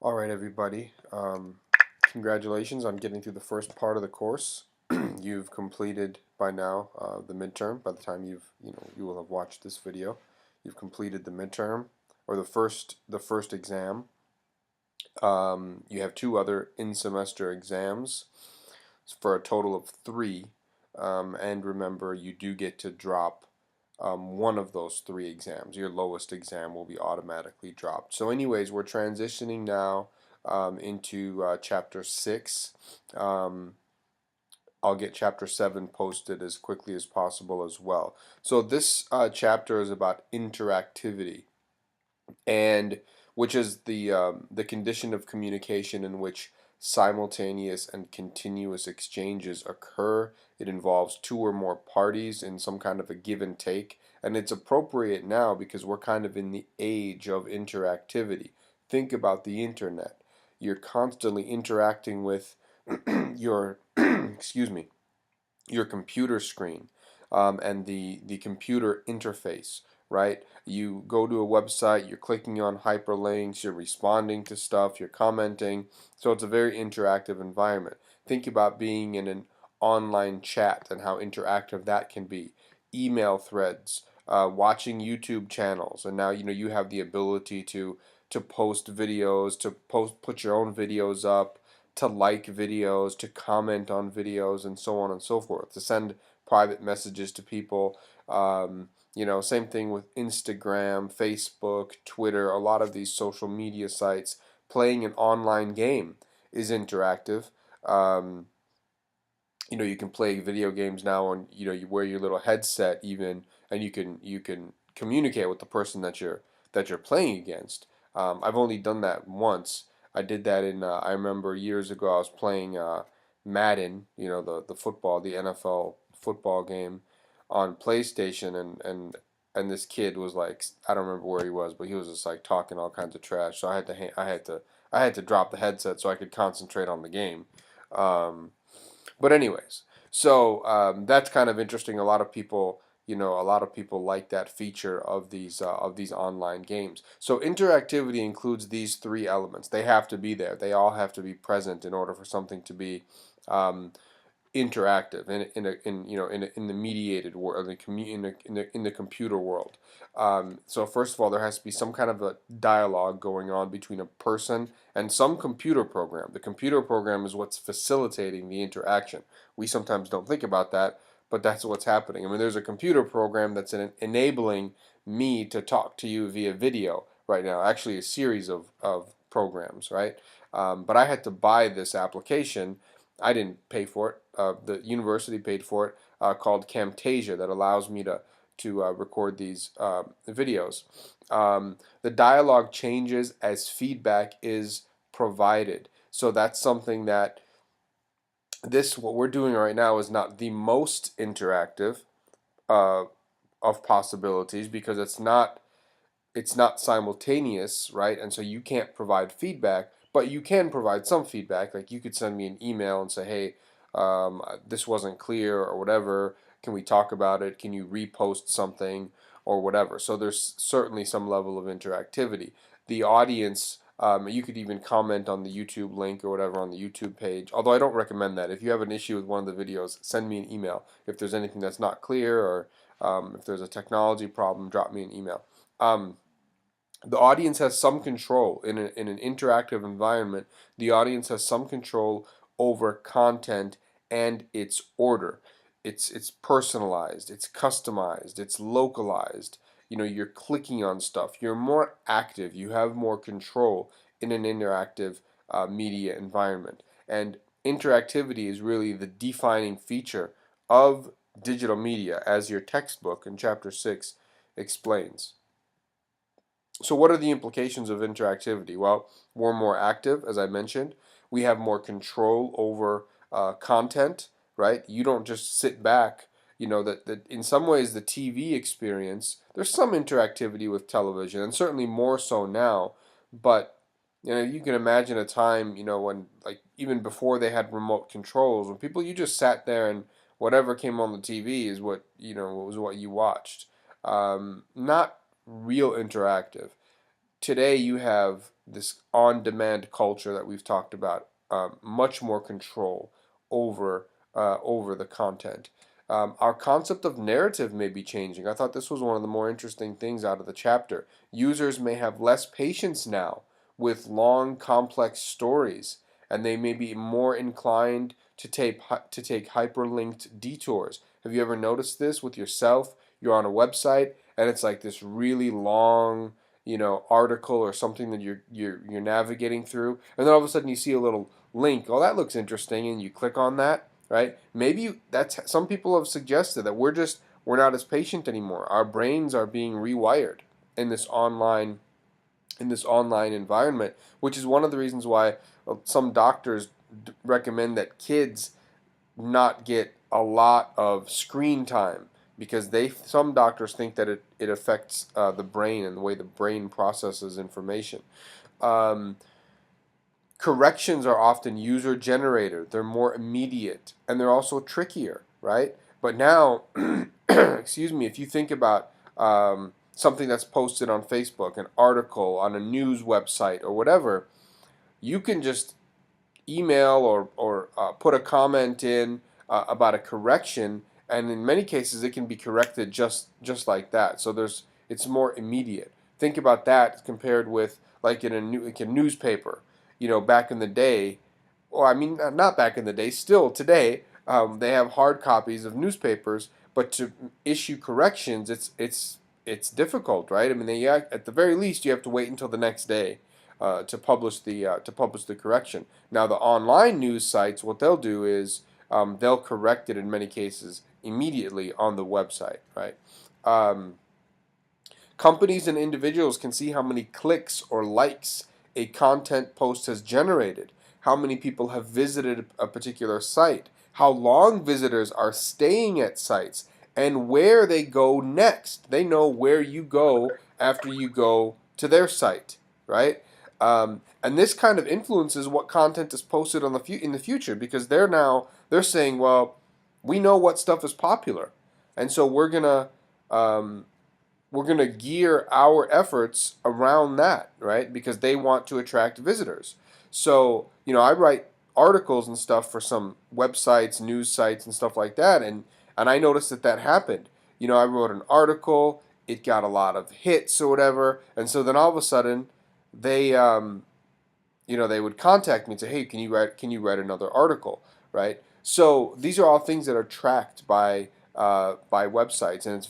All right, everybody. Congratulations on getting through the first part of the course. You've completed by now the midterm. By the time you will have watched this video, you've completed the midterm or the first exam. You have two other in-semester exams for a total of three. And remember, you do get to drop one of those three exams. Your lowest exam will be automatically dropped. So anyways, we're transitioning now into Chapter 6. I'll get Chapter 7 posted as quickly as possible as well. So this chapter is about interactivity, and which is the condition of communication in which simultaneous and continuous exchanges occur. It involves two or more parties in some kind of a give and take, and it's appropriate now because we're kind of in the age of interactivity. Think about the internet. You're constantly interacting with your excuse me, your computer screen, and the computer interface, right? You go to a website, you're clicking on hyperlinks, you're responding to stuff, you're commenting. So it's a very interactive environment. Think about being in an online chat and how interactive that can be. Email threads, watching YouTube channels, and now you have the ability to post videos, to put your own videos up, to like videos, to comment on videos, and so on and so forth, to send private messages to people. Same thing with Instagram, Facebook, Twitter, a lot of these social media sites. Playing an online game is interactive. Um, you can play video games now on, you wear your little headset even, and you can communicate with the person that you're playing against. I've only done that once. I did that I remember years ago I was playing Madden, the football, the NFL football game on PlayStation, and this kid was like, I don't remember where he was, but he was just like talking all kinds of trash. So I had to drop the headset so I could concentrate on the game. But anyways, so that's kind of interesting. A lot of people like that feature of these online games. So interactivity includes these three elements. They have to be there. They all have to be present in order for something to be um, interactive in the mediated world, in the computer world. So first of all, there has to be some kind of a dialogue going on between a person and some computer program. The computer program is what's facilitating the interaction. We sometimes don't think about that, but that's what's happening. I mean, there's a computer program that's enabling me to talk to you via video right now. Actually, a series of programs, right? But I had to buy this application. I didn't pay for it. The university paid for it, called Camtasia, that allows me to record these videos. The dialogue changes as feedback is provided. So that's something that what we're doing right now is not the most interactive uh, of possibilities, because it's not simultaneous, right? And so you can't provide feedback, but you can provide some feedback. Like, you could send me an email and say, hey, this wasn't clear or whatever. Can we talk about it? Can you repost something or whatever? So there's certainly some level of interactivity. The audience, you could even comment on the YouTube link or whatever on the YouTube page, although I don't recommend that. If you have an issue with one of the videos, send me an email. If there's anything that's not clear, or if there's a technology problem, drop me an email. The audience has some control in an interactive environment. The audience has some control over content and its order. It's personalized, it's customized, it's localized. You're clicking on stuff. You're more active. You have more control in an interactive media environment. And interactivity is really the defining feature of digital media, as your textbook in Chapter 6 explains. So what are the implications of interactivity? Well, we're more active, as I mentioned. We have more control over content, right? You don't just sit back. That in some ways the TV experience, there's some interactivity with television, and certainly more so now. But you can imagine a time, when, like, even before they had remote controls, when you just sat there and whatever came on the TV is what you watched. Not real interactive. today you have this on-demand culture that we've talked about, much more control over over the content. Our concept of narrative may be changing. I thought this was one of the more interesting things out of the chapter. Users may have less patience now with long, complex stories, and they may be more inclined to take hyperlinked detours. Have you ever noticed this with yourself? You're on a website, and it's like this really long, article or something that you're navigating through, and then all of a sudden you see a little link. Oh, that looks interesting, and you click on that, right? That's some people have suggested that we're not as patient anymore. Our brains are being rewired in this online environment, which is one of the reasons why some doctors recommend that kids not get a lot of screen time, because some doctors think that it affects the brain and the way the brain processes information. Um, Corrections are often user generated. They're more immediate, and they're also trickier, right? But now, excuse me, if you think about something that's posted on Facebook, an article on a news website or whatever, you can just email or put a comment in about a correction, and in many cases it can be corrected just like that. So it's more immediate. Think about that compared with like like a newspaper. Back in the day, or I mean, not back in the day, still today, they have hard copies of newspapers, but to issue corrections, it's difficult, right? I mean, at the very least you have to wait until the next day to publish the correction. Now, the online news sites, what they'll do is they'll correct it in many cases immediately on the website, right? Um, Companies and individuals can see how many clicks or likes a content post has generated, how many people have visited a particular site, how long visitors are staying at sites, and where they go next. They know where you go after you go to their site, right? And this kind of influences what content is posted in the future, because they're saying, well, we know what stuff is popular, and so we're gonna gear our efforts around that, right? Because they want to attract visitors. So, I write articles and stuff for some websites, news sites, and stuff like that, and I noticed that happened. I wrote an article, it got a lot of hits or whatever, and so then all of a sudden, they they would contact me and say, "Hey, can you write another article?" Right? So these are all things that are tracked by websites, and it's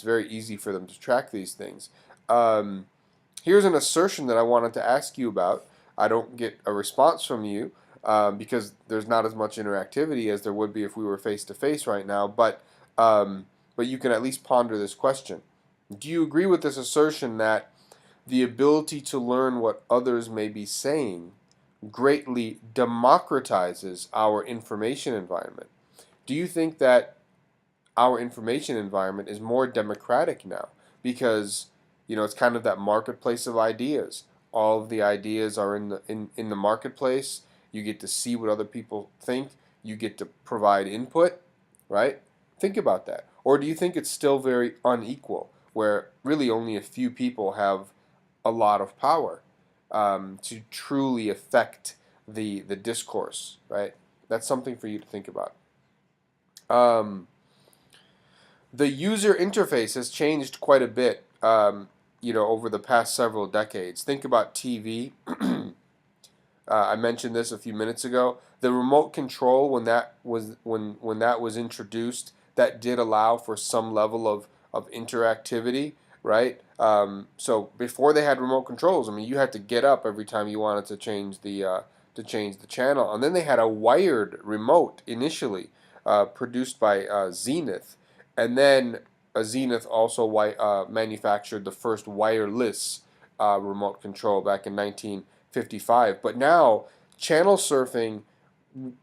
very easy for them to track these things. Um, Here's an assertion that I wanted to ask you about. I don't get a response from you because there's not as much interactivity as there would be if we were face to face right now. But you can at least ponder this question. Do you agree with this assertion that the ability to learn what others may be saying greatly democratizes our information environment? Do you think that our information environment is more democratic now, because it's kind of that marketplace of ideas. All of the ideas are in the marketplace. You get to see what other people think. You get to provide input, right? Think about that. Or do you think it's still very unequal, where really only a few people have a lot of power to truly affect the discourse, right? That's something for you to think about. Um, the user interface has changed quite a bit, over the past several decades. Think about TV. I mentioned this a few minutes ago. The remote control, when that was introduced, that did allow for some level of interactivity, right? So before they had remote controls, I mean, you had to get up every time you wanted to change the channel, and then they had a wired remote initially, produced by Zenith, and then Zenith also manufactured the first wireless remote control back in 1955. But now channel surfing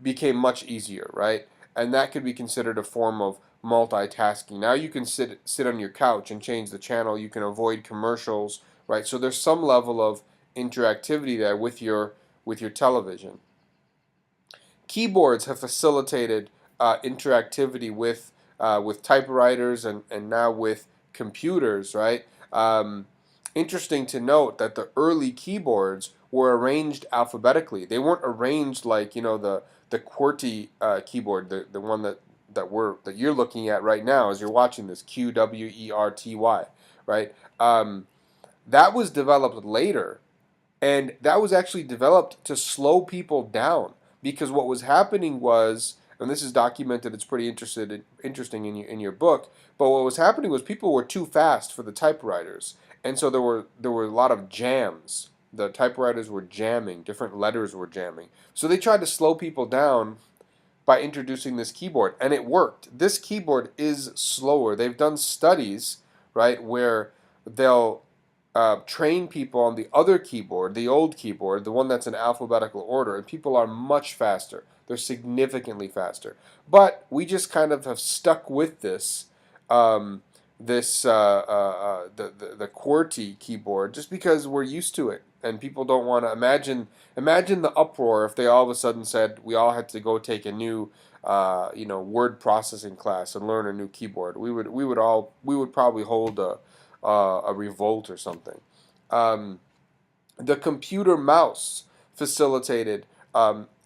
became much easier, right? And that could be considered a form of multitasking. Now you can sit on your couch and change the channel. You can avoid commercials, right? So there's some level of interactivity there with your television. Keyboards have facilitated interactivity with typewriters and now with computers, right? interesting to note that the early keyboards were arranged alphabetically. They weren't arranged like, the QWERTY keyboard, the one that you're looking at right now as you're watching this, QWERTY, right? That was developed later, and that was actually developed to slow people down, because what was happening was, and this is documented, it's pretty interesting in your book, but what was happening was people were too fast for the typewriters, and so there were a lot of jams. The typewriters were jamming, different letters were jamming. So they tried to slow people down by introducing this keyboard, and it worked. This keyboard is slower. They've done studies, right, where they'll train people on the other keyboard, the old keyboard, the one that's in alphabetical order, and people are much faster. They're significantly faster. But we just kind of have stuck with this, the QWERTY keyboard, just because we're used to it, and people don't want to imagine the uproar if they all of a sudden said we all had to go take a new word processing class and learn a new keyboard. We would probably hold a revolt or something. The computer mouse facilitated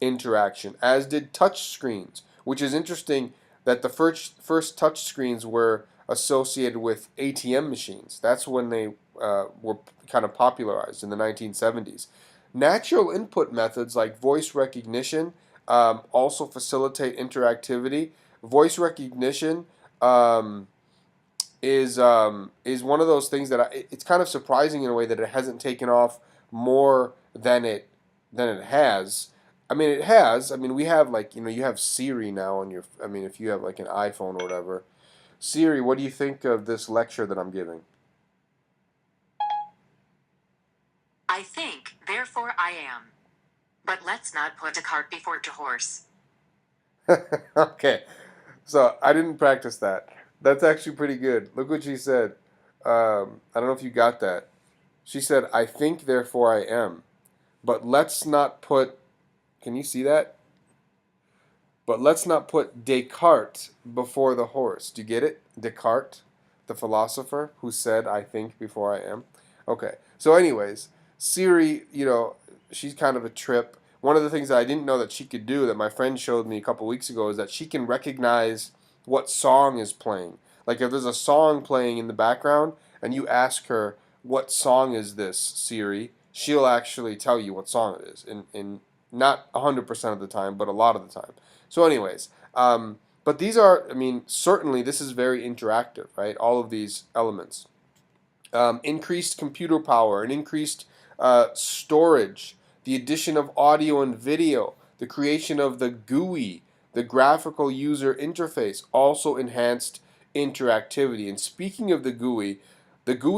interaction, as did touch screens, which is interesting that the first touch screens were associated with ATM machines. That's when they were kind of popularized in the 1970s. Natural input methods like voice recognition also facilitate interactivity. Voice recognition is one of those things that it's kind of surprising in a way that it hasn't taken off more than it has. I mean, it has. I mean, we have, like, you have Siri now on your. I mean, if you have like an iPhone or whatever. Siri, what do you think of this lecture that I'm giving? I think, therefore I am. But let's not put a cart before the horse. Okay, so I didn't practice that. That's actually pretty good. Look what she said. I don't know if you got that. She said, "I think, therefore I am." But let's not put. Can you see that? But let's not put Descartes before the horse. Do you get it? Descartes, the philosopher who said, "I think before I am." Okay. So, anyways, Siri, she's kind of a trip. One of the things that I didn't know that she could do, that my friend showed me a couple weeks ago, is that she can recognize what song is playing. Like, if there's a song playing in the background and you ask her, "What song is this, Siri?" she'll actually tell you what song it is. In not 100% of the time, but a lot of the time. So, anyways, but these are, I mean, certainly this is very interactive, right? All of these elements. Increased computer power and increased storage, the addition of audio and video, the creation of the GUI, the graphical user interface, also enhanced interactivity. And speaking of the GUI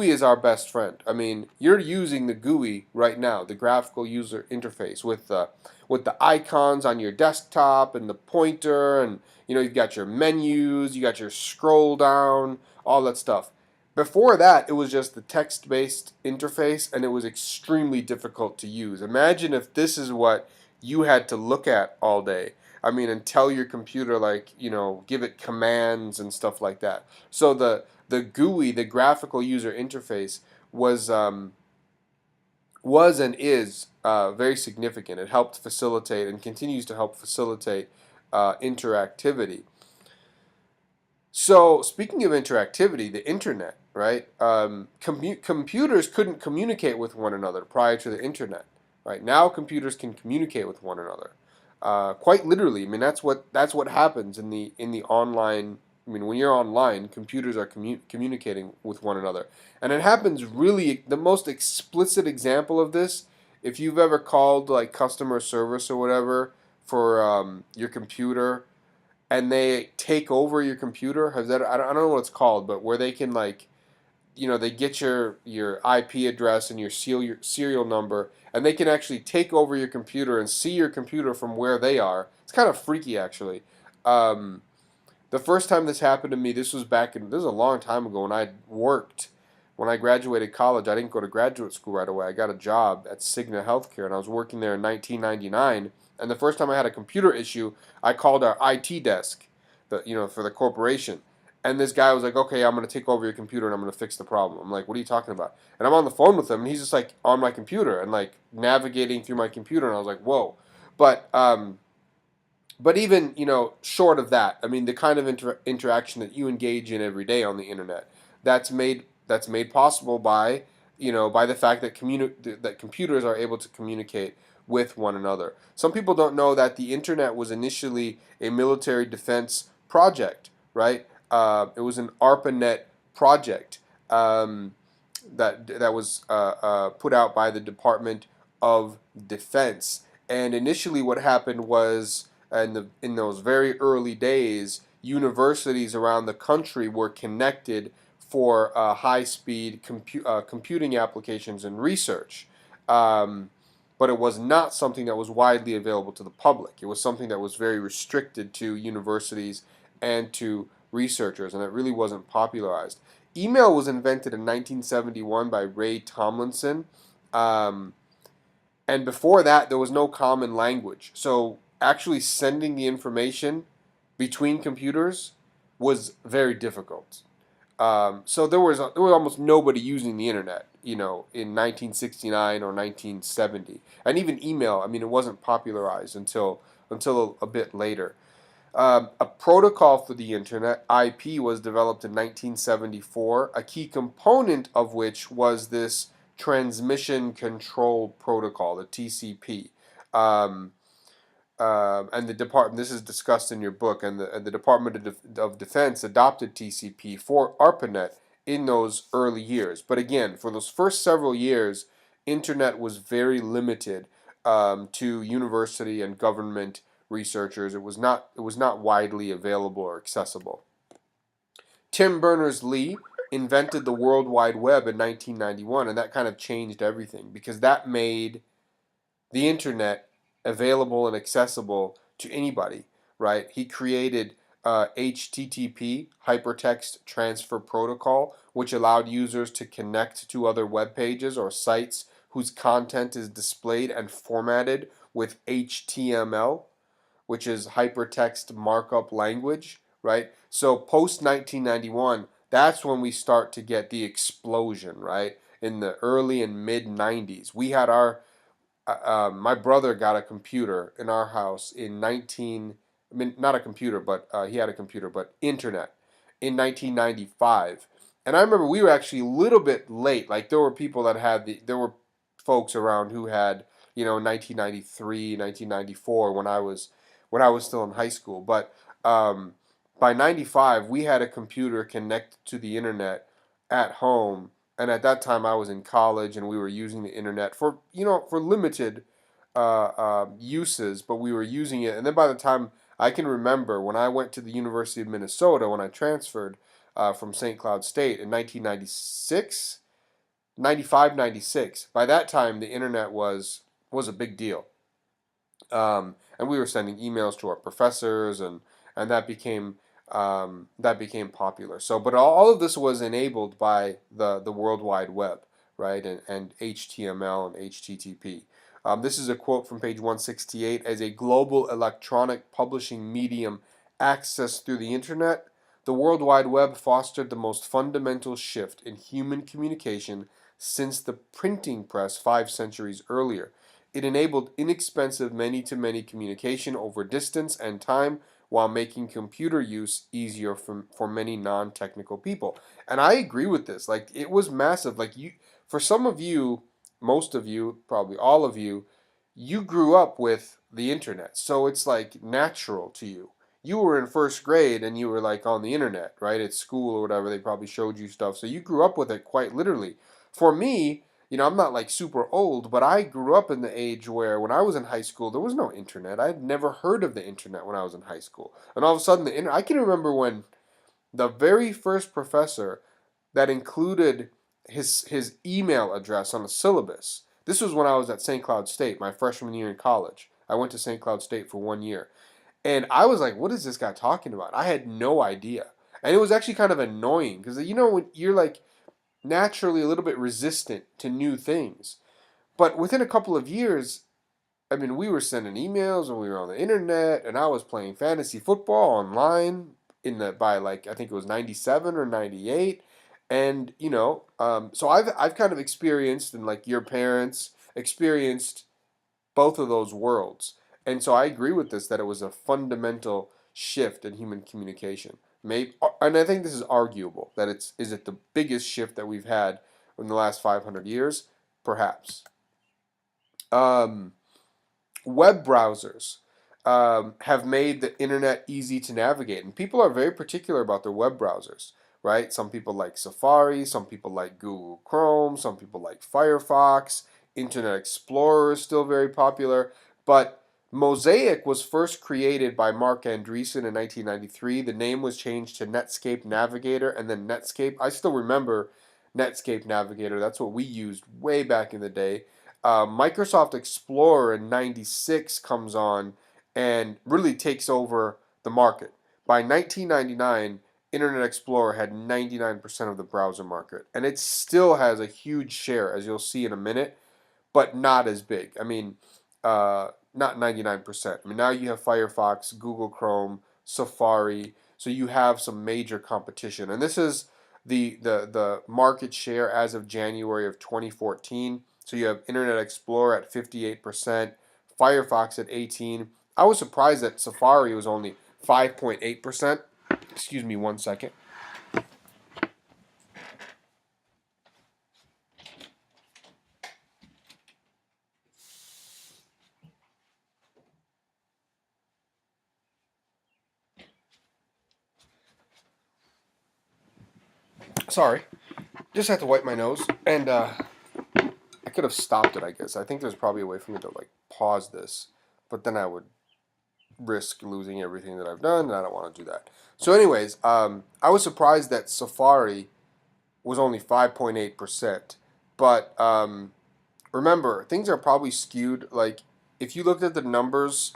is our best friend. I mean, you're using the GUI right now, the graphical user interface, with the icons on your desktop and the pointer, and you've got your menus, you got your scroll down, all that stuff. Before that, it was just the text-based interface, and it was extremely difficult to use. Imagine if this is what you had to look at all day. I mean, and tell your computer, like, give it commands and stuff like that. So the GUI, the graphical user interface, was and is very significant. It helped facilitate and continues to help facilitate interactivity. So, speaking of interactivity, the internet, right? Computers couldn't communicate with one another prior to the internet, right? Now computers can communicate with one another, quite literally. I mean, that's what happens in the online. I mean, when you're online, computers are communicating with one another, and it happens really. The most explicit example of this, if you've ever called like customer service or whatever for your computer, and they take over your computer. Has that, I don't know what it's called, but where they can, like, they get your IP address and your serial number, and they can actually take over your computer and see your computer from where they are. It's kind of freaky, actually. The first time this happened to me, this was a long time ago when I worked. When I graduated college, I didn't go to graduate school right away. I got a job at Cigna Healthcare, and I was working there in 1999. And the first time I had a computer issue, I called our IT desk, for the corporation, And this guy was like, okay, I'm going to take over your computer and I'm going to fix the problem. I'm like, what are you talking about? And I'm on the phone with him and he's just like on my computer and like navigating through my computer. And I was like, whoa. But, um, but even, short of that, I mean, the kind of interaction that you engage in every day on the internet, that's made possible by, by the fact that that computers are able to communicate with one another. Some people don't know that the internet was initially a military defense project, right? It was an ARPANET project that was put out by the Department of Defense. And initially, what happened was, in those very early days, universities around the country were connected for high-speed computing applications and research. But it was not something that was widely available to the public. It was something that was very restricted to universities and to researchers, and it really wasn't popularized. Email was invented in 1971 by Ray Tomlinson. Um, and before that, there was no common language. So actually sending the information between computers was very difficult. So there was almost nobody using the internet, in 1969 or 1970, and even email. I mean, it wasn't popularized until a bit later. A protocol for the internet, IP, was developed in 1974, a key component of which was this transmission control protocol, the TCP. Um, and the department, this is discussed in your book, and the Department of Defense adopted TCP for ARPANET in those early years. But again, for those first several years, internet was very limited to university and government researchers. It was not widely available or accessible. Tim Berners-Lee invented the World Wide Web in 1991, and that kind of changed everything because that made the internet available and accessible to anybody, right? He created HTTP, Hypertext Transfer Protocol, which allowed users to connect to other web pages or sites whose content is displayed and formatted with HTML, which is Hypertext Markup Language, right? So post 1991, that's when we start to get the explosion, right? In the early and mid 90s, we had my brother got a computer in our house in 19, I mean, not a computer, but he had a computer, but internet in 1995. And I remember we were actually a little bit late. Like there were people that there were folks around who had, 1993, 1994 when I was still in high school. But by 95, we had a computer connected to the internet at home, and at that time I was in college and we were using the internet for limited uses, but we were using it. And then by the time I can remember when I went to the University of Minnesota when I transferred from St. Cloud State in 1996, 95, 96. By that time the internet was a big deal. And we were sending emails to our professors, and that became popular. So, but all of this was enabled by the World Wide Web, right, and HTML and HTTP. This is a quote from page 168. As a global electronic publishing medium accessed through the internet, the World Wide Web fostered the most fundamental shift in human communication since the printing press 5 centuries earlier. It enabled inexpensive many-to-many communication over distance and time while making computer use easier for many non-technical people. And I agree with this. Like it was massive. Like for some of you, most of you, probably all of you, you grew up with the internet. So it's like natural to you. You were in first grade and you were like on the internet, right? At school or whatever, they probably showed you stuff. So you grew up with it quite literally. For me, I'm not like super old, but I grew up in the age where when I was in high school, there was no internet. I had never heard of the internet when I was in high school. And all of a sudden, I can remember when the very first professor that included his email address on the syllabus. This was when I was at St. Cloud State, my freshman year in college. I went to St. Cloud State for 1 year. And I was like, what is this guy talking about? I had no idea. And it was actually kind of annoying because, when you're like naturally a little bit resistant to new things. But within a couple of years, I mean, we were sending emails and we were on the internet, and I was playing fantasy football online. by like I think it was 97 or 98. And so I've kind of experienced, and like your parents experienced, both of those worlds. And so I agree with this, that it was a fundamental shift in human communication. Maybe, and I think this is arguable, that is it the biggest shift that we've had in the last 500 years? Perhaps. Um, Web browsers have made the internet easy to navigate, and people are very particular about their web browsers, right? Some people like Safari, some people like Google Chrome, some people like Firefox. Internet Explorer is still very popular, but Mosaic was first created by Mark Andreessen in 1993. The name was changed to Netscape Navigator and then Netscape. I still remember Netscape Navigator. That's what we used way back in the day. Microsoft Explorer in '96 comes on and really takes over the market. By 1999, Internet Explorer had 99% of the browser market, and it still has a huge share, as you'll see in a minute, but not as big. I mean, not 99%. I mean, now you have Firefox, Google Chrome, Safari, so you have some major competition. And this is the market share as of January of 2014. So you have Internet Explorer at 58%, Firefox at 18. I was surprised that Safari was only 5.8%. Excuse me one second. Sorry. Just had to wipe my nose. And I could have stopped it, I guess. I think there's probably a way for me to like pause this, but then I would risk losing everything that I've done, and I don't want to do that. So, anyways, I was surprised that Safari was only 5.8%. But remember, things are probably skewed. Like, if you looked at the numbers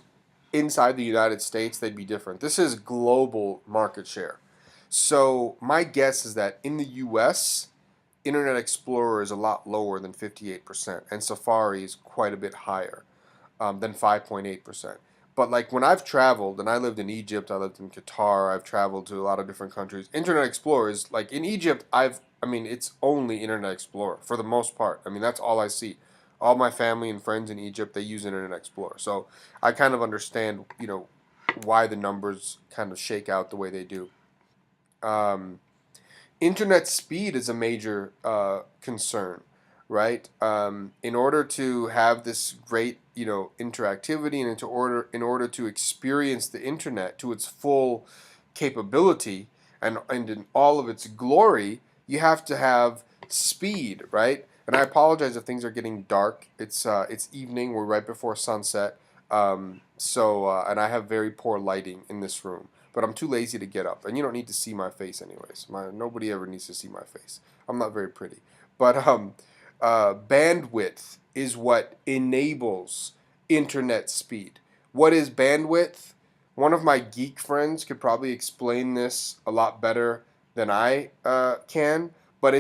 inside the United States, they'd be different. This is global market share. So, my guess is that in the US, Internet Explorer is a lot lower than 58%, and Safari is quite a bit higher than 5.8%. But like when I've traveled, and I lived in Egypt, I lived in Qatar, I've traveled to a lot of different countries. Internet Explorer is like in Egypt. I mean, it's only Internet Explorer for the most part. I mean, that's all I see. All my family and friends in Egypt, they use Internet Explorer. So I kind of understand, why the numbers kind of shake out the way they do. Um, Internet speed is a major concern, right? In order to have this great, interactivity, and in order to experience the internet to its full capability and in all of its glory, you have to have speed, right? And I apologize if things are getting dark. It's evening. We're right before sunset. And I have very poor lighting in this room, but I'm too lazy to get up. And you don't need to see my face anyways. Nobody ever needs to see my face. I'm not very pretty. But bandwidth is what enables internet speed. What is bandwidth? One of my geek friends could probably explain this a lot better than I can. But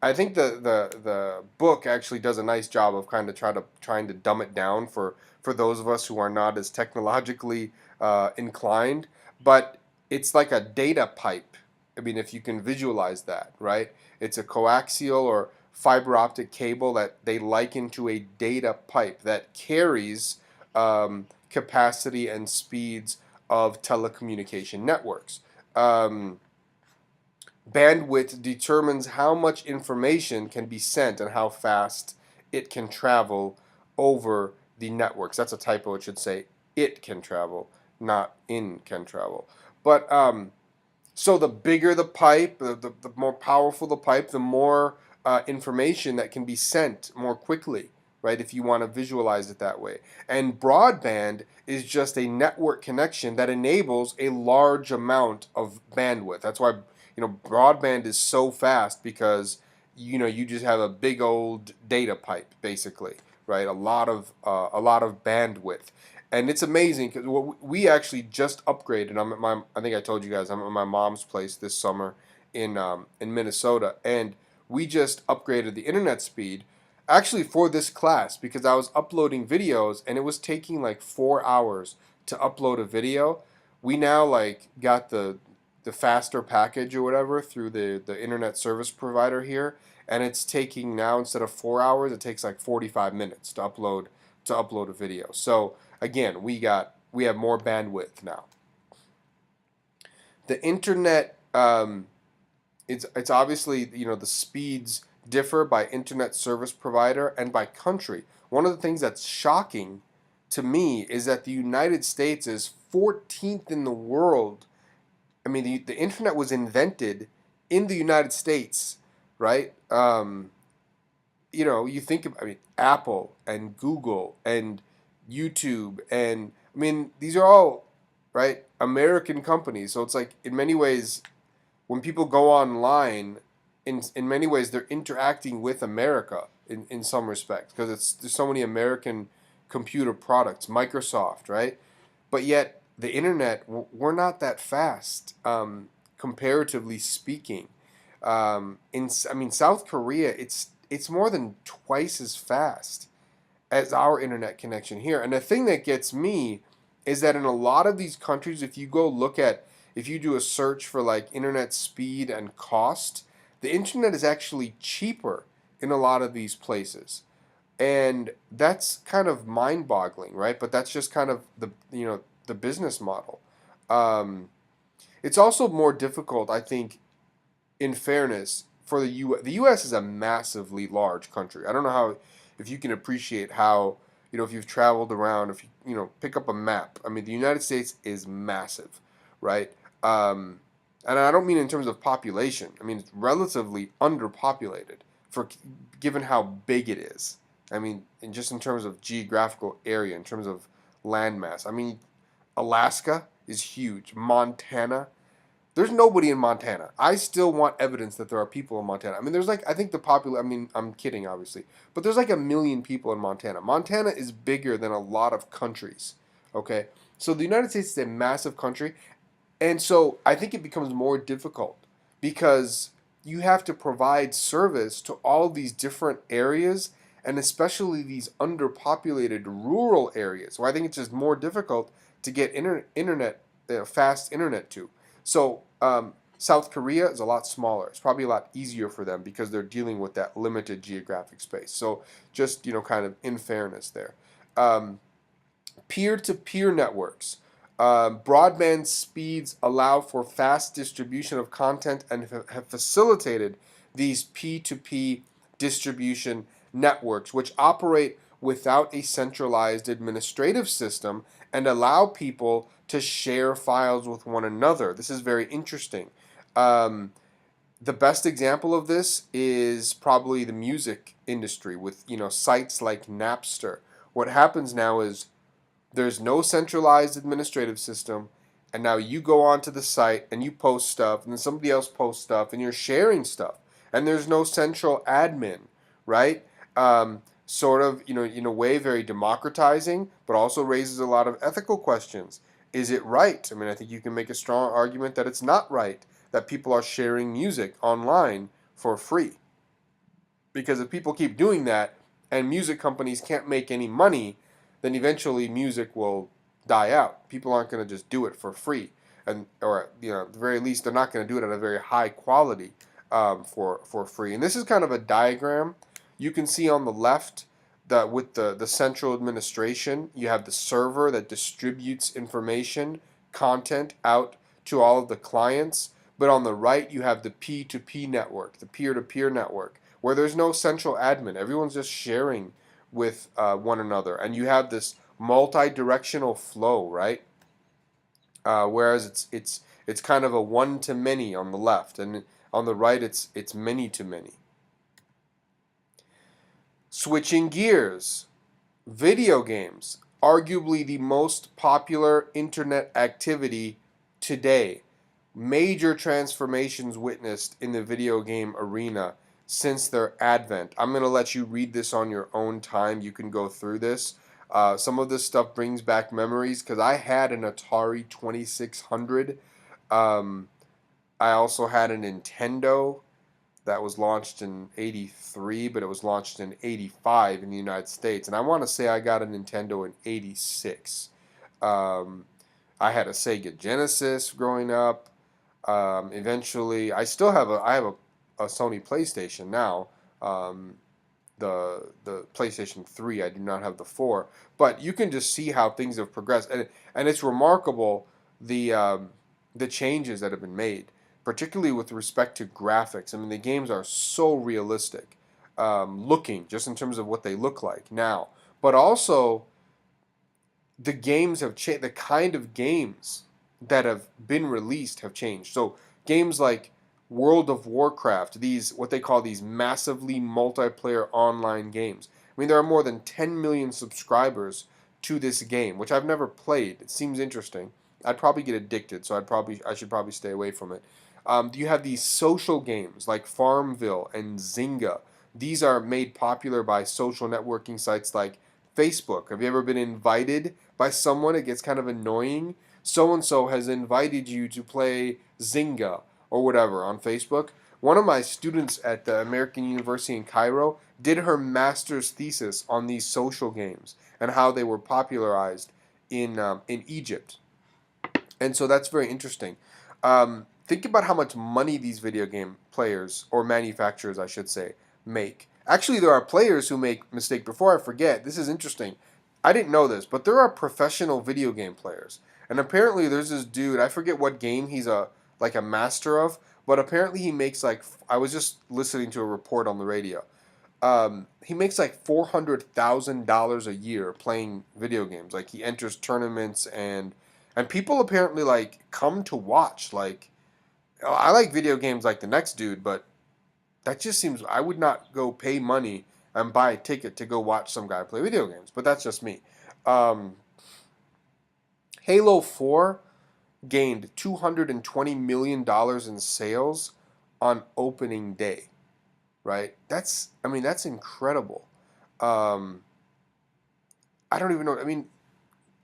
I think the book actually does a nice job of kind of trying to dumb it down for those of us who are not as technologically inclined. But it's like a data pipe. I mean, if you can visualize that, right? It's a coaxial or fiber optic cable that they liken to a data pipe that carries capacity and speeds of telecommunication networks. Um, Bandwidth determines how much information can be sent and how fast it can travel over the networks. That's a typo. It should say it can travel, not in can travel. But so the bigger the pipe, the more powerful the pipe, the more information that can be sent more quickly, right? If you want to visualize it that way. And broadband is just a network connection that enables a large amount of bandwidth. That's why, broadband is so fast, because, you just have a big old data pipe, basically, right? A lot of bandwidth. And it's amazing because we actually just upgraded. I think I told you guys I'm at my mom's place this summer in Minnesota, and we just upgraded the internet speed actually for this class because I was uploading videos and it was taking like 4 hours to upload a video. We now like got the faster package or whatever through the internet service provider here, and it's taking now, instead of 4 hours, it takes like 45 minutes to upload a video. So again, we have more bandwidth now. The internet, it's obviously, the speeds differ by internet service provider and by country. One of the things that's shocking to me is that the United States is 14th in the world. I mean, the internet was invented in the United States, right? You think of, I mean, Apple and Google and YouTube, and I mean, these are all, right, American companies. So it's like, in many ways, when people go online, in many ways they're interacting with America in some respects, because there's so many American computer products, Microsoft, right? But yet the internet, we're not that fast, comparatively speaking. I mean, South Korea, it's more than twice as fast as our internet connection here. And the thing that gets me is that in a lot of these countries, if you do a search for like internet speed and cost, the internet is actually cheaper in a lot of these places. And that's kind of mind-boggling, right? But that's just kind of the business model. Um, it's also more difficult, I think, in fairness, for the U. The U.S. is a massively large country. I don't know how, if you can appreciate how, if you've traveled around, if pick up a map. I mean, the United States is massive, right? And I don't mean in terms of population. I mean, it's relatively underpopulated for given how big it is. I mean, just in terms of geographical area, in terms of landmass. I mean, Alaska is huge. Montana, there's nobody in Montana. I still want evidence that there are people in Montana. I mean, there's like, I think I mean, I'm kidding, obviously, but there's like 1 million people in Montana. Montana is bigger than a lot of countries, okay? So the United States is a massive country, and so I think it becomes more difficult because you have to provide service to all these different areas, and especially these underpopulated rural areas where I think it's just more difficult to get internet, fast internet to. So South Korea is a lot smaller. It's probably a lot easier for them because they're dealing with that limited geographic space. So just, kind of in fairness there. Um, Peer-to-peer networks. Broadband speeds allow for fast distribution of content and have facilitated these P2P distribution networks, which operate without a centralized administrative system and allow people to share files with one another. This is very interesting. Um, the best example of this is probably the music industry with sites like Napster. What happens now is there's no centralized administrative system, and now you go onto the site and you post stuff, and then somebody else posts stuff, and you're sharing stuff, and there's no central admin, right? Sort of, in a way, very democratizing, but also raises a lot of ethical questions. Is it right? I mean, I think you can make a strong argument that it's not right that people are sharing music online for free. Because if people keep doing that and music companies can't make any money, then eventually music will die out. People aren't going to just do it for free, or at the very least, they're not going to do it at a very high quality for free. And this is kind of a diagram you can see on the left. That with the central administration, you have the server that distributes information, content out to all of the clients. But on the right, you have the P2P network, the peer-to-peer network, where there's no central admin. Everyone's just sharing with one another, and you have this multi-directional flow, right? Whereas it's kind of a one to many on the left, and on the right, it's many to many. Switching gears, video games, arguably the most popular internet activity today. Major transformations witnessed in the video game arena since their advent. I'm going to let you read this on your own time. You can go through this. Some of this stuff brings back memories because I had an Atari 2600. I also had a Nintendo that was launched in 83, but it was launched in 85 in the United States. And I want to say I got a Nintendo in 86. I had a Sega Genesis growing up. Eventually, I have a Sony PlayStation now. Um, the PlayStation 3. I do not have the 4, but you can just see how things have progressed, and it's remarkable the changes that have been made, particularly with respect to graphics. I mean, the games are so realistic, looking just in terms of what they look like now, but also the games have changed. The kind of games that have been released have changed. So games like World of Warcraft, these what they call these massively multiplayer online games. I mean, there are more than 10 million subscribers to this game, which I've never played. It seems interesting. I'd probably get addicted, so I should probably stay away from it. You have these social games like Farmville and Zynga. These are made popular by social networking sites like Facebook. Have you ever been invited by someone? It gets kind of annoying. So and so has invited you to play Zynga or whatever on Facebook. One of my students at the American University in Cairo did her master's thesis on these social games and how they were popularized in Egypt. And so that's very interesting. Think about how much money these video game players, or manufacturers, I should say, make. Actually, there are players who make mistake. Before I forget, this is interesting. I didn't know this, but there are professional video game players, and apparently there's this dude. I forget what game he's a master of, but apparently he makes like I was just listening to a report on the radio. He makes like $400,000 a year playing video games. Like he enters tournaments and people apparently like come to watch. Like I like video games like the next dude, but that just seems I would not go pay money and buy a ticket to go watch some guy play video games. But that's just me. Um, Halo 4 gained $220 million in sales on opening day. Right? That's incredible. Um, I don't even know. I mean,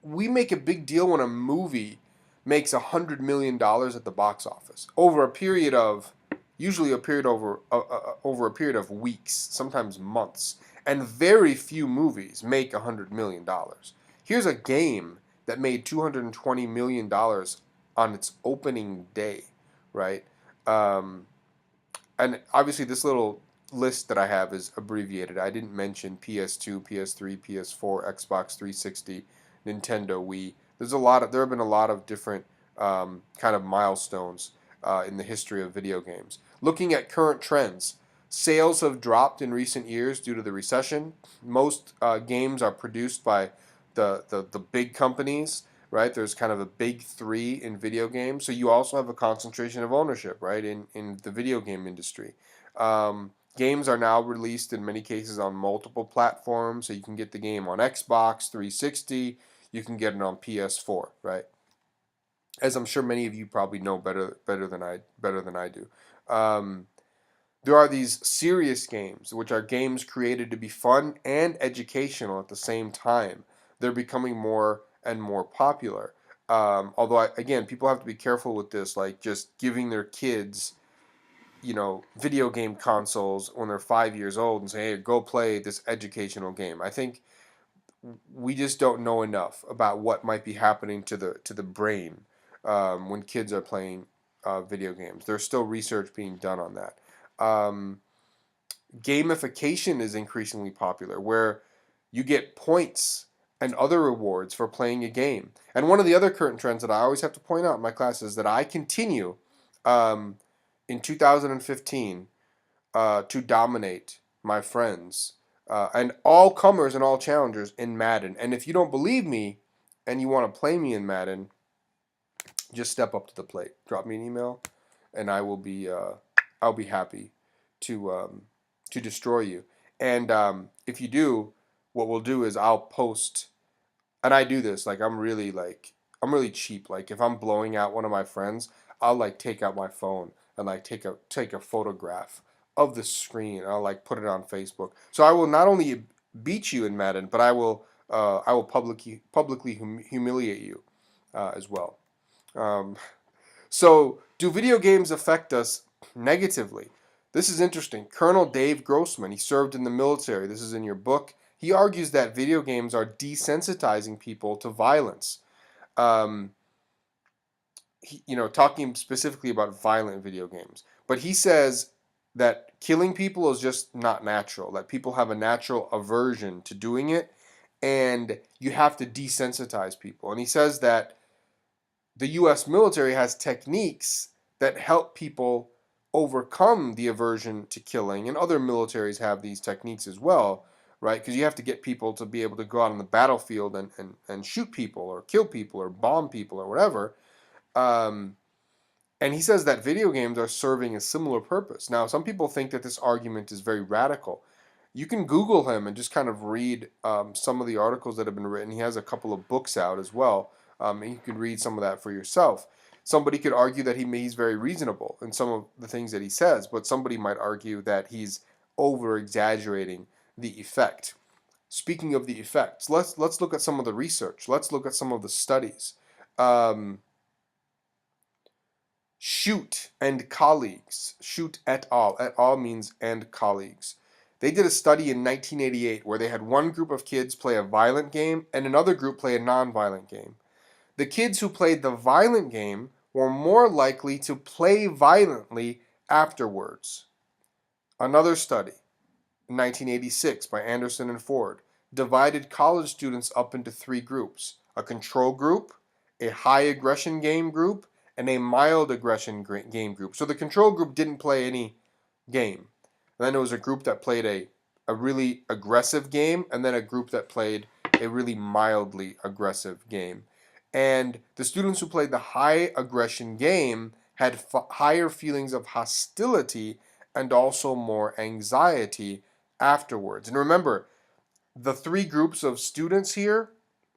we make a big deal when a movie makes $100 million at the box office over a period of usually a period over a period of weeks, sometimes months, and very few movies make $100 million. Here's a game that made $220 million on its opening day, right? Um, and obviously this little list that I have is abbreviated. I didn't mention PS2, PS3, PS4, Xbox 360, Nintendo Wii. There have been a lot of different kind of milestones in the history of video games. Looking at current trends, sales have dropped in recent years due to the recession. Most games are produced by the big companies, right? There's kind of a big three in video games. So you also have a concentration of ownership, right, in the video game industry. Games are now released in many cases on multiple platforms. So you can get the game on Xbox 360, you can get it on PS4, right? As I'm sure many of you probably know better than I do. Um, there are these serious games, which are games created to be fun and educational at the same time. They're becoming more and more popular. Although, again, people have to be careful with this, like just giving their kids, video game consoles when they're 5 years old and say, hey, go play this educational game. I think we just don't know enough about what might be happening to the brain when kids are playing video games. There's still research being done on that. Um, Gamification is increasingly popular, where you get points and other rewards for playing a game. And one of the other current trends that I always have to point out in my classes is that I continue um, in 2015 to dominate my friends and all comers and all challengers in Madden. And if you don't believe me and you want to play me in Madden, just step up to the plate. Drop me an email, and I'll be happy to destroy you. And if you do, what we'll do is I'll post, and I do this like I'm really cheap. Like if I'm blowing out one of my friends, I'll like take out my phone and like take a photograph of the screen. And I'll like put it on Facebook. So I will not only beat you in Madden, but I will publicly humiliate you as well. Um, so, do video games affect us negatively? This is interesting. Colonel Dave Grossman, he served in the military. This is in your book. He argues that video games are desensitizing people to violence. Um, talking specifically about violent video games. But he says that killing people is just not natural, that people have a natural aversion to doing it, and you have to desensitize people. And he says that the US military has techniques that help people overcome the aversion to killing, and other militaries have these techniques as well, right? Because you have to get people to be able to go out on the battlefield and shoot people or kill people or bomb people or whatever. Um, and he says that video games are serving a similar purpose. Now, some people think that this argument is very radical. You can Google him and just kind of read some of the articles that have been written. He has a couple of books out as well, and you can read some of that for yourself. Somebody could argue that he's very reasonable in some of the things that he says, but somebody might argue that he's over exaggerating the effect. Speaking of the effects, let's look at some of the research. Let's look at some of the studies. Um, Ch6 and colleagues, Ch6 et al. Et al. Means and colleagues. They did a study in 1988 where they had one group of kids play a violent game and another group play a non-violent game. The kids who played the violent game were more likely to play violently afterwards. Another study, in 1986 by Anderson and Ford, divided college students up into three groups: a control group, a high aggression game group, and a mild aggression game group. So the control group didn't play any game. And then there was a group that played a really aggressive game, and then a group that played a really mildly aggressive game. And the students who played the high aggression game had higher feelings of hostility and also more anxiety afterwards. And remember, the three groups of students here,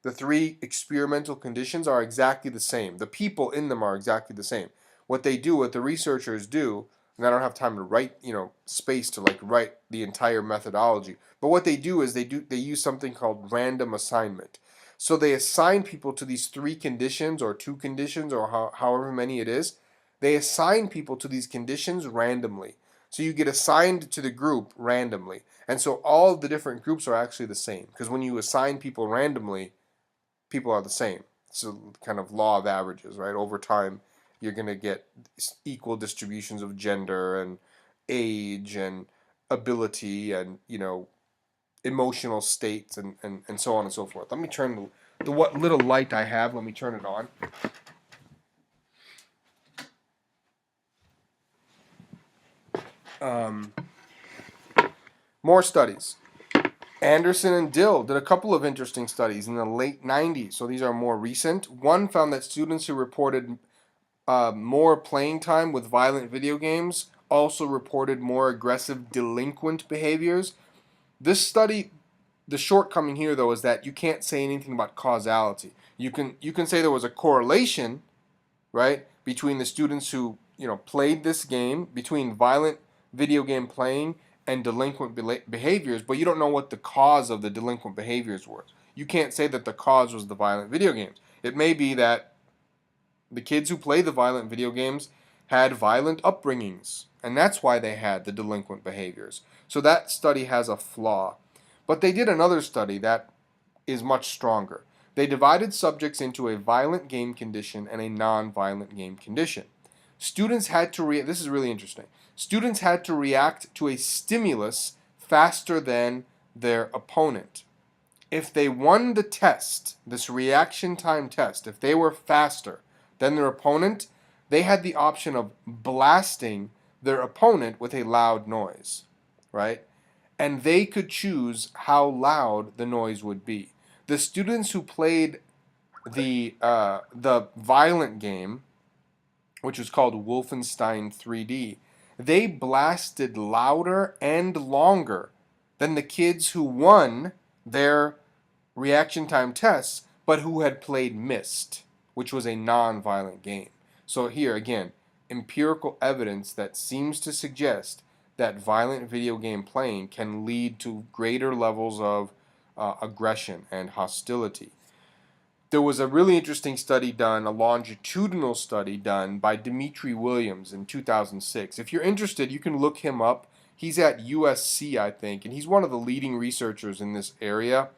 the three experimental conditions are exactly the same. The people in them are exactly the same. What the researchers do, and I don't have time to write, space to write the entire methodology, but what they do is they use something called random assignment. So they assign people to these three conditions or two conditions or however many it is. They assign people to these conditions randomly. So you get assigned to the group randomly. And so all of the different groups are actually the same. Because when you assign people randomly, people are the same. So kind of law of averages, right? Over time, you're going to get equal distributions of gender and age and ability and, emotional states and so on and so forth. Let me turn the what little light I have, let me turn it on. More studies. Anderson and Dill did a couple of interesting studies in the late 90s, so these are more recent. One found that students who reported more playing time with violent video games also reported more aggressive delinquent behaviors. This study, the shortcoming here though is that you can't say anything about causality. You can say there was a correlation, right, between the students who played this game, between violent video game playing and delinquent behaviors, but you don't know what the cause of the delinquent behaviors were. You can't say that the cause was the violent video games. It may be that the kids who play the violent video games had violent upbringings, and that's why they had the delinquent behaviors. So that study has a flaw. But they did another study that is much stronger. They divided subjects into a violent game condition and a non-violent game condition. Students had to this is really interesting. Students had to react to a stimulus faster than their opponent. If they won the test, this reaction time test, if they were faster than their opponent, they had the option of blasting their opponent with a loud noise, right? And they could choose how loud the noise would be. The students who played the violent game, which was called Wolfenstein 3D, they blasted louder and longer than the kids who won their reaction time tests, but who had played Myst, which was a non-violent game. So here again, empirical evidence that seems to suggest that violent video game playing can lead to greater levels of aggression and hostility. There was a really interesting study done, a longitudinal study done by Dimitri Williams in 2006. If you're interested, you can look him up. He's at USC, I think, and he's one of the leading researchers in this area.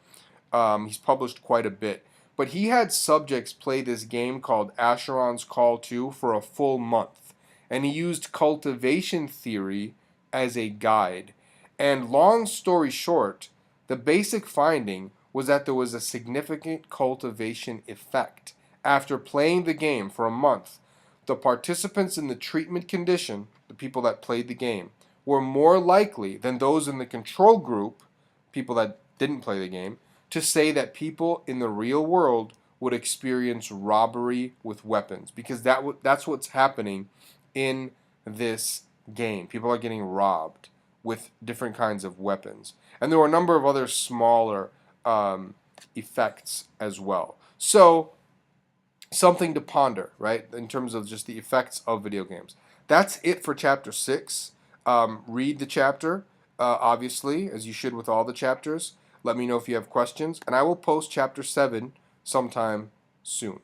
He's published quite a bit. but he had subjects play this game called Acheron's Call 2 for a full month. And he used cultivation theory as a guide. And long story short, the basic finding was that there was a significant cultivation effect. After playing the game for a month, the participants in the treatment condition, the people that played the game, were more likely than those in the control group, people that didn't play the game, to say that people in the real world would experience robbery with weapons, because that's what's happening in this game. People are getting robbed with different kinds of weapons. And there were a number of other smaller effects as well. So, something to ponder, right, in terms of just the effects of video games. That's it for chapter 6. Read the chapter, obviously, as you should with all the chapters. Let me know if you have questions, and I will post chapter 7 sometime soon.